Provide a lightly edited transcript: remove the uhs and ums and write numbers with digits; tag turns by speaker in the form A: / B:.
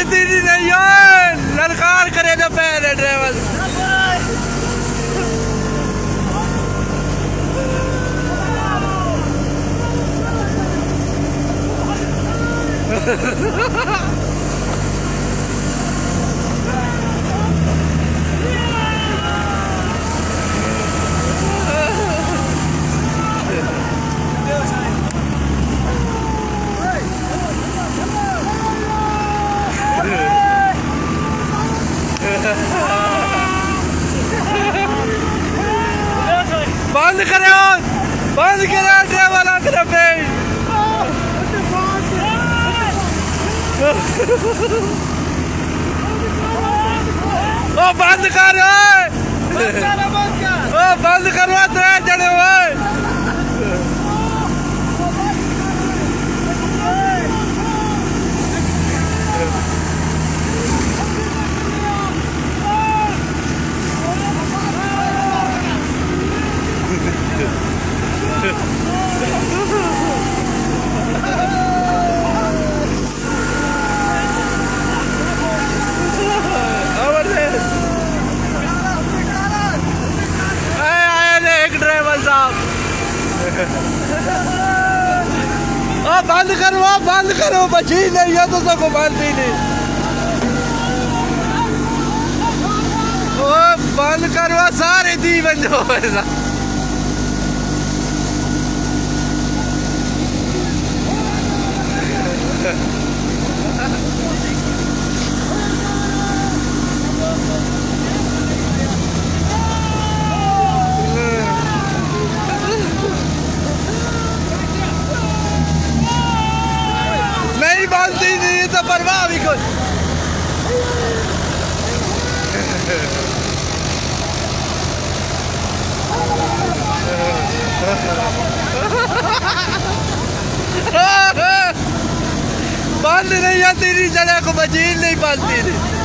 A: दी नहीं है, ललकार करे ना पैर ड्राइवर। बंद करो, बंद करो ड्राइवर आगे पे। ओ बंद कर, ओ बंद करो, 3 जने हुए। बंद करो, बंद करो, बची नहीं है तो सबको बंद ही नहीं। ओ बंद करो, सारे दी बन जाओ। नहीं बांधती नहीं तो परवाह भी कुछ। बंद नहीं है, तेरी जगह को मजीद नहीं बांधती थी।